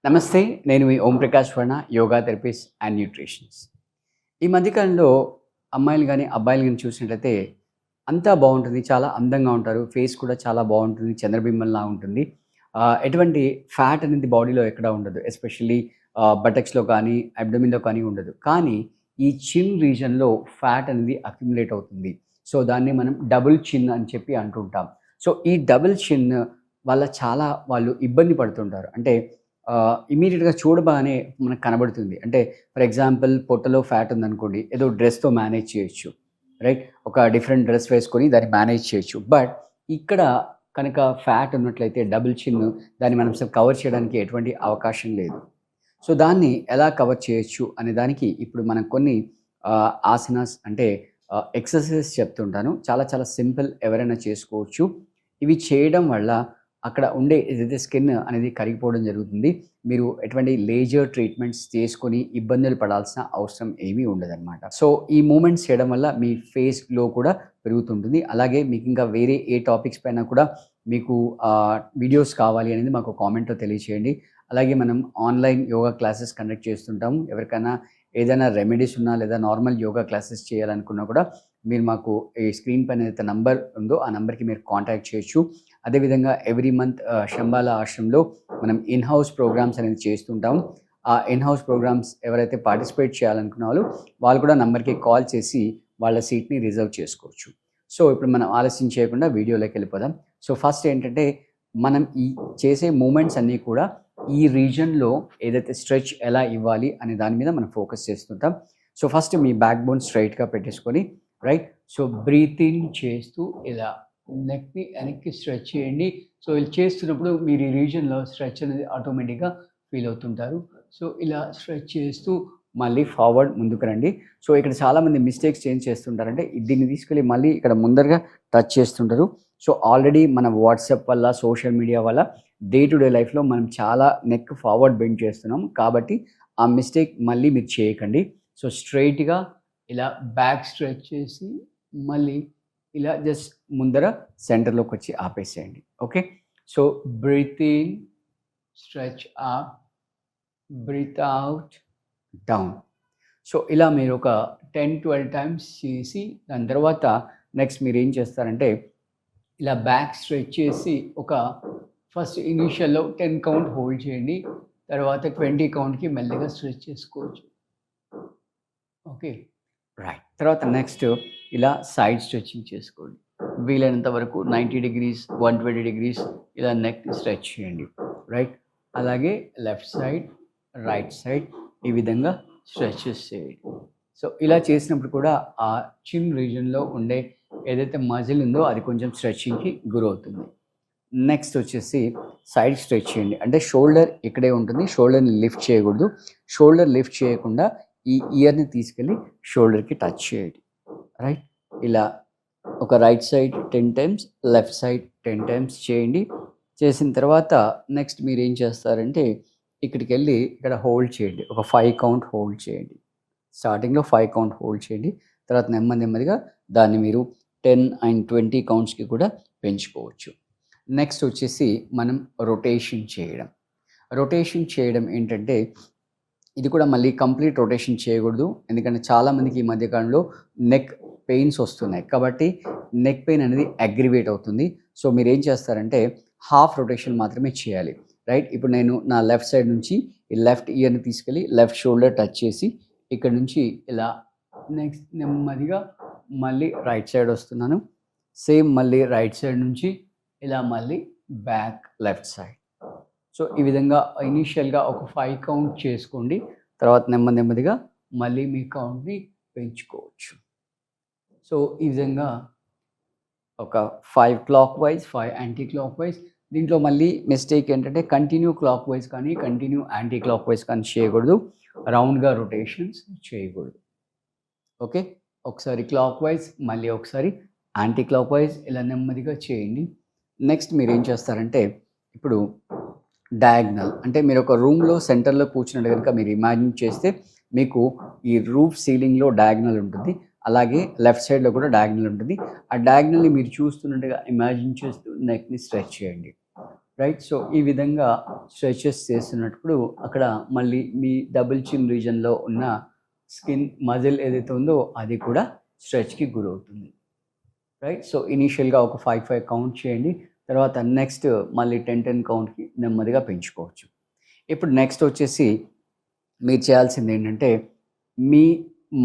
నమస్తే. నేను మీ Om Prakash Varma, yoga therapist and nutritionist. ఈ మధ్య కాలంలో అమ్మాయిలు గాని, అబ్బాయిలు గాని చూసినట్లయితే అంతా బావుంటుంది. చాలా అందంగా ఉంటారు. ఫేస్ కూడా చాలా బావుంటుంది. చంద్రబింబంలా ఉంటుంది. ఎటువంటి ఫ్యాట్ అనేది బాడీలో ఎక్కడ ఉండదు. ఎస్పెషల్లీ బటక్స్‌లో కానీ, అబ్డోమెన్‌లో కానీ ఉండదు. కానీ ఈ చిన్ రీజియన్‌లో ఫ్యాట్ అనేది అక్యుములేట్ అవుతుంది. సో, దాన్ని మనం డబుల్ చిన్ అని చెప్పి అంటుంటాం. సో, ఈ డబుల్ చిన్ వల్ల చాలా వాళ్ళు ఇబ్బంది పడుతుంటారు. అంటే ఇమ్మీడియేట్‌గా చూడగానే మనకు కనబడుతుంది. అంటే ఫర్ ఎగ్జాంపుల్ పొట్టలో ఫ్యాట్ ఉందనుకోండి, ఏదో డ్రెస్‌తో మేనేజ్ చేయొచ్చు. రైట్? ఒక డిఫరెంట్ డ్రెస్ వేసుకొని దాన్ని మేనేజ్ చేయొచ్చు. బట్ ఇక్కడ కనుక ఫ్యాట్ ఉన్నట్లయితే డబుల్ చిన్ దాన్ని మనం అసలు కవర్ చేయడానికి ఎటువంటి అవకాశం లేదు. సో, దాన్ని ఎలా కవర్ చేయొచ్చు అనే దానికి ఇప్పుడు మనం కొన్ని ఆసనాస్ అంటే ఎక్సర్‌సైజెస్ చెప్తుంటాను. చాలా చాలా సింపుల్ ఎవరైనా చేసుకోవచ్చు. ఇవి చేయడం వల్ల అక్కడ ఉండే ఏదైతే స్కిన్ అనేది కరిగిపోవడం జరుగుతుంది. మీరు ఎటువంటి లేజర్ ట్రీట్మెంట్స్ చేసుకొని ఇబ్బందులు పడాల్సిన అవసరం ఏమీ ఉండదనమాట. సో, ఈ మూవ్‌మెంట్స్ చేయడం వల్ల మీ ఫేస్ గ్లో కూడా పెరుగుతుంటుంది. అలాగే మీకింకా వేరే ఏ టాపిక్స్ పైన కూడా మీకు వీడియోస్ కావాలి అనేది మాకు కామెంట్‌లో తెలియచేయండి. అలాగే మనం ఆన్‌లైన్ యోగా క్లాసెస్ కండక్ట్ చేస్తుంటాము. ఎవరికైనా ఏదైనా రెమెడీస్ ఉన్నా లేదా నార్మల్ యోగా క్లాసెస్ చేయాలనుకున్నా కూడా మీరు మాకు ఈ స్క్రీన్ పైన ఏదైతే నంబర్ ఉందో ఆ నంబర్‌కి మీరు కాంటాక్ట్ చేయొచ్చు. అదేవిధంగా ఎవ్రీ మంత్ శంబాల ఆశ్రమంలో మనం ఇన్ హౌస్ ప్రోగ్రామ్స్ అనేది చేస్తుంటాం. ఆ ఇన్ హౌస్ ప్రోగ్రామ్స్ ఎవరైతే పార్టిసిపేట్ చేయాలనుకున్న వాళ్ళు కూడా నంబర్‌కి కాల్ చేసి వాళ్ళ సీట్‌ని రిజర్వ్ చేసుకోవచ్చు. సో, ఇప్పుడు మనం ఆలస్యం చేయకుండా వీడియోలోకి వెళ్ళిపోదాం. సో, ఫస్ట్ ఏంటంటే మనం ఈ చేసే మూవ్‌మెంట్స్ అన్నీ కూడా ఈ రీజియన్‌లో ఏదైతే స్ట్రెచ్ ఎలా ఇవ్వాలి అనే దాని మీద మనం ఫోకస్ చేస్తుంటాం. సో, ఫస్ట్ మీ బ్యాక్ బోన్ స్ట్రెయిట్‌గా పెట్టేసుకొని రైట్. సో, బ్రీత్ ఇన్ చేస్తూ ఇలా నెక్‌ని వెనక్కి స్ట్రెచ్ చేయండి. సో, ఇలా చేస్తున్నప్పుడు మీరు ఈ రీజియన్‌లో స్ట్రెచ్ అనేది ఆటోమేటిక్‌గా ఫీల్ అవుతుంటారు. సో, ఇలా స్ట్రెచ్ చేస్తూ మళ్ళీ ఫార్వర్డ్ ముందుకు రండి. సో, ఇక్కడ చాలామంది మిస్టేక్స్ ఏం చేస్తుంటారంటే దీన్ని తీసుకెళ్ళి మళ్ళీ ఇక్కడ ముందరగా టచ్ చేస్తుంటారు. సో, ఆల్రెడీ మన వాట్సాప్ వల్ల, సోషల్ మీడియా వల్ల డే టు డే లైఫ్‌లో మనం చాలా నెక్ ఫార్వర్డ్ బెండ్ చేస్తున్నాం. కాబట్టి ఆ మిస్టేక్ మళ్ళీ మీరు చేయకండి. సో, స్ట్రెయిట్‌గా ఇలా బ్యాక్ స్ట్రెచ్ చేసి మళ్ళీ ఇలా జస్ట్ ముందర సెంటర్‌లోకొచ్చి ఆపేసేయండి. Okay. So, breathe in, stretch up, breathe out, down. So, ఇలా మీరు ఒక 10, 12 టైమ్స్ చేసి దాని తర్వాత నెక్స్ట్ మీరేం చేస్తారంటే ఇలా బ్యాక్ స్ట్రెచ్ చేసి ఒక ఫస్ట్ ఇనీషియల్‌లో 10 కౌంట్ హోల్డ్ చేయండి. తర్వాత 20 కౌంట్‌కి మెల్లిగా స్ట్రెచ్ చేసుకోవచ్చు. ఓకే. రైట్. తర్వాత నెక్స్ట్ ఇలా సైడ్ స్ట్రెచింగ్ చేసుకోండి. వీలైనంత వరకు 90 డిగ్రీస్, 120 డిగ్రీస్ ఇలా నెక్‌ని స్ట్రెచ్ చేయండి. రైట్. అలాగే లెఫ్ట్ సైడ్, రైట్ సైడ్ ఈ విధంగా స్ట్రెచెస్ చేయండి. సో, ఇలా చేసినప్పుడు కూడా ఆ చిన్ రీజియన్‌లో ఉండే ఏదైతే మజిల్ ఉందో అది కొంచెం స్ట్రెచింగ్‌కి గురవుతుంది. నెక్స్ట్ వచ్చేసి సైడ్ స్ట్రెచ్ చేయండి. అంటే షోల్డర్ ఇక్కడే ఉంటుంది. షోల్డర్‌ని లిఫ్ట్ చేయకూడదు. షోల్డర్ లిఫ్ట్ చేయకుండా ఈ ఇయర్‌ని తీసుకెళ్ళి షోల్డర్‌కి టచ్ చేయండి. రైట్. ఇలా ఒక right side 10 times, left side 10 times చేయండి. చేసిన తర్వాత నెక్స్ట్ మీరేం చేస్తారంటే ఇక్కడికెళ్ళి ఇక్కడ హోల్డ్ చేయండి. ఒక 5 కౌంట్ హోల్డ్ చేయండి. స్టార్టింగ్‌లో 5 కౌంట్ హోల్డ్ చేయండి. తర్వాత నెమ్మదిగా దాన్ని మీరు 10 అండ్ 20 కౌంట్స్‌కి కూడా పెంచుకోవచ్చు. నెక్స్ట్ వచ్చేసి మనం రొటేషన్ చేయడం. రొటేషన్ చేయడం ఏంటంటే ఇది కూడా మళ్ళీ కంప్లీట్ రొటేషన్ చేయకూడదు. ఎందుకంటే చాలామందికి ఈ మధ్య కాలంలో నెక్ పెయిన్స్ వస్తున్నాయి. కాబట్టి నెక్ పెయిన్ అనేది అగ్రివేట్ అవుతుంది. సో, మీరేం చేస్తారంటే హాఫ్ రొటేషన్ మాత్రమే చేయాలి. రైట్. ఇప్పుడు నేను నా లెఫ్ట్ సైడ్ నుంచి ఈ లెఫ్ట్ ఇయర్‌ని తీసుకెళ్ళి లెఫ్ట్ షోల్డర్ టచ్ చేసి ఇక్కడ నుంచి ఇలా నెక్స్ట్ నెమ్మదిగా మళ్ళీ రైట్ సైడ్ వస్తున్నాను. సేమ్ మళ్ళీ రైట్ సైడ్ నుంచి ఇలా మళ్ళీ బ్యాక్ లెఫ్ట్ సైడ్. సో, ఈ విధంగా ఇనీషియల్‌గా ఒక 5 కౌంట్ చేసుకోండి. తర్వాత నెమ్మదిగా మళ్ళీ మీ కౌంట్‌ని పెంచుకోవచ్చు. సో, ఈ విధంగా ఒక 5 clockwise, 5 anticlockwise. దీంట్లో మళ్ళీ మిస్టేక్ ఏంటంటే కంటిన్యూ క్లాక్ వైస్ కానీ, కంటిన్యూ యాంటీ క్లాక్ వైస్ కానీ చేయకూడదు. రౌండ్‌గా రొటేషన్స్ చేయకూడదు. ఓకే. ఒకసారి క్లాక్ వైస్, మళ్ళీ ఒకసారి యాంటీ క్లాక్ వైస్ ఇలా నెమ్మదిగా చేయండి. నెక్స్ట్ మీరేం చేస్తారంటే ఇప్పుడు డయాగ్నల్ అంటే మీరు ఒక రూమ్‌లో సెంటర్‌లో కూర్చున్నట్టు గనుక మీరు ఇమాజిన్ చేస్తే మీకు ఈ రూఫ్ సీలింగ్‌లో డయాగ్నల్ ఉంటుంది. అలాగే లెఫ్ట్ సైడ్‌లో కూడా డయాగ్నల్ ఉంటుంది. ఆ డయాగ్నల్‌ని మీరు చూస్తున్నట్టుగా ఇమాజిన్ చేస్తూ నెక్‌ని స్ట్రెచ్ చేయండి. రైట్. సో ఈ విధంగా స్ట్రెచెస్ చేస్తున్నప్పుడు అక్కడ మళ్ళీ మీ డబుల్ చిన్ రీజన్లో ఉన్న స్కిన్ మజిల్ ఏదైతే ఉందో అది కూడా స్ట్రెచ్కి గురవుతుంది. రైట్. సో ఇనీషియల్గా ఒక 5 కౌంట్ చేయండి. తర్వాత నెక్స్ట్ మళ్ళీ 10 కౌంట్కి నెమ్మదిగా పెంచుకోవచ్చు. ఇప్పుడు నెక్స్ట్ వచ్చేసి మీరు చేయాల్సింది ఏంటంటే మీ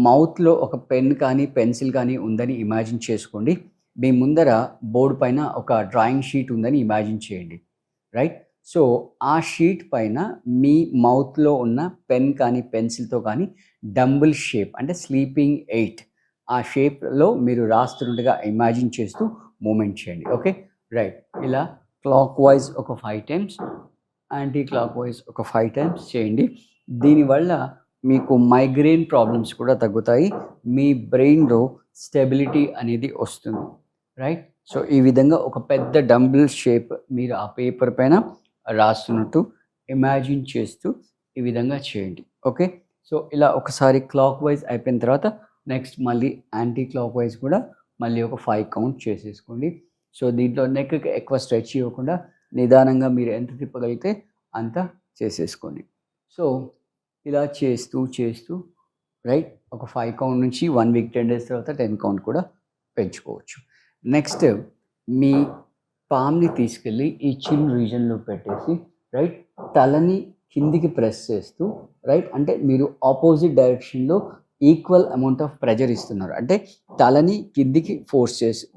మౌత్లో ఒక పెన్ కానీ పెన్సిల్ కానీ ఉందని ఇమాజిన్ చేసుకోండి. మీ ముందర బోర్డు పైన ఒక డ్రాయింగ్ షీట్ ఉందని ఇమాజిన్ చేయండి. రైట్. సో ఆ షీట్ పైన మీ మౌత్లో ఉన్న పెన్ కానీ పెన్సిల్తో కానీ డంబుల్ షేప్ అంటే స్లీపింగ్ 8 ఆ షేప్లో మీరు రాస్తున్నట్టుగా ఇమాజిన్ చేస్తూ మూమెంట్ చేయండి. ఓకే. రైట్. ఇలా క్లాక్ వైజ్ ఒక 5 టైమ్స్, యాంటీ క్లాక్ వైజ్ ఒక 5 టైమ్స్ చేయండి. దీనివల్ల మీకు మైగ్రేన్ ప్రాబ్లమ్స్ కూడా తగ్గుతాయి. మీ బ్రెయిన్లో స్టెబిలిటీ అనేది వస్తుంది. రైట్. సో ఈ విధంగా ఒక పెద్ద డంబుల్ షేప్ మీరు ఆ పేపర్ పైన రాస్తున్నట్టు ఇమాజిన్ చేస్తూ ఈ విధంగా చేయండి. ఓకే. సో ఇలా ఒకసారి క్లాక్ వైజ్ అయిపోయిన తర్వాత నెక్స్ట్ మళ్ళీ యాంటీ క్లాక్ వైజ్ కూడా మళ్ళీ ఒక 5 కౌంట్ చేసేసుకోండి. సో దీంట్లో నెక్కి ఎక్కువ స్ట్రెచ్ ఇవ్వకుండా నిదానంగా మీరు ఎంత తిప్పగలిగితే అంత చేసేసుకోండి. సో ఇలా చేస్తూ రైట్ ఒక 5 కౌంట్ నుంచి 1 వీక్ 10 డేస్ తర్వాత 10 కౌంట్ కూడా పెంచుకోవచ్చు. నెక్స్ట్ మీ పామ్ని తీసుకెళ్ళి ఈ చిన్ రీజన్లో పెట్టేసి రైట్ తలని కిందికి ప్రెస్ చేస్తూ రైట్ అంటే మీరు ఆపోజిట్ డైరెక్షన్లో ఈక్వల్ అమౌంట్ ఆఫ్ ప్రెజర్ ఇస్తున్నారు. అంటే తలని కిందికి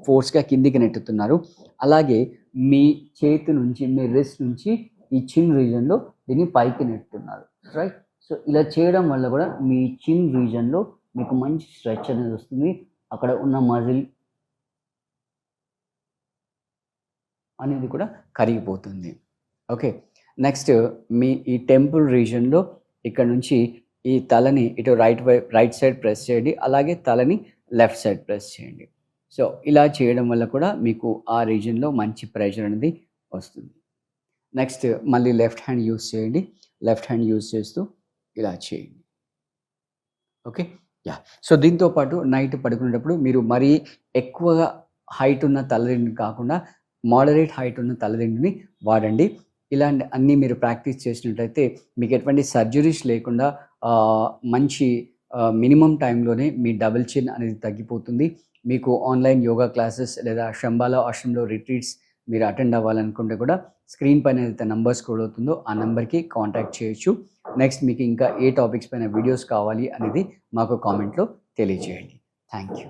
ఫోర్స్గా కిందికి నెట్టుతున్నారు. అలాగే మీ చేతి నుంచి మీ రిస్ట్ నుంచి ఈ చిన్ రీజన్లో దీన్ని పైకి నెట్టుతున్నారు. రైట్. సో ఇలా చేయడం వల్ల కూడా మీ చిన్ రీజన్లో మీకు మంచి స్ట్రెచ్ అనేది వస్తుంది. అక్కడ ఉన్న మజిల్ అనేది కూడా కరిగిపోతుంది. ఓకే. నెక్స్ట్ మీ ఈ టెంపుల్ రీజన్లో ఇక్కడ నుంచి ఈ తలని ఇటు రైట్ సైడ్ ప్రెస్ చేయండి. అలాగే తలని లెఫ్ట్ సైడ్ ప్రెస్ చేయండి. సో ఇలా చేయడం వల్ల కూడా మీకు ఆ రీజన్లో మంచి ప్రెషర్ అనేది వస్తుంది. నెక్స్ట్ మళ్ళీ లెఫ్ట్ హ్యాండ్ యూస్ చేయండి. లెఫ్ట్ హ్యాండ్ యూస్ చేస్తూ ఇలా చేయండి. ఓకే. యా. సో దీంతో పాటు నైట్ పడుకునేటప్పుడు మీరు మరీ ఎక్కువగా హైట్ ఉన్న తలదిండుని కాకుండా మోడరేట్ హైట్ ఉన్న తలదిండుని వాడండి. ఇలాంటి అన్నీ మీరు ప్రాక్టీస్ చేసినట్లయితే మీకు ఎటువంటి సర్జరీస్ లేకుండా మంచి మినిమం టైంలోనే మీ డబుల్ చిన్ అనేది తగ్గిపోతుంది. మీకు ఆన్లైన్ యోగా క్లాసెస్ లేదా శంబాలా ఆశ్రమంలో రిట్రీట్స్ మీరు అటెండ్ అవ్వాలనుకుంటే కూడా స్క్రీన్ పైన ఏదైతే నంబర్ స్క్రోల్ అవుతుందో ఆ నెంబర్కి కాంటాక్ట్ చేయొచ్చు. నెక్స్ట్ మీకు ఇంకా ఏ టాపిక్స్ పైన వీడియోస్ కావాలి అనేది మాకు కామెంట్లో తెలియజేయండి. Thank you.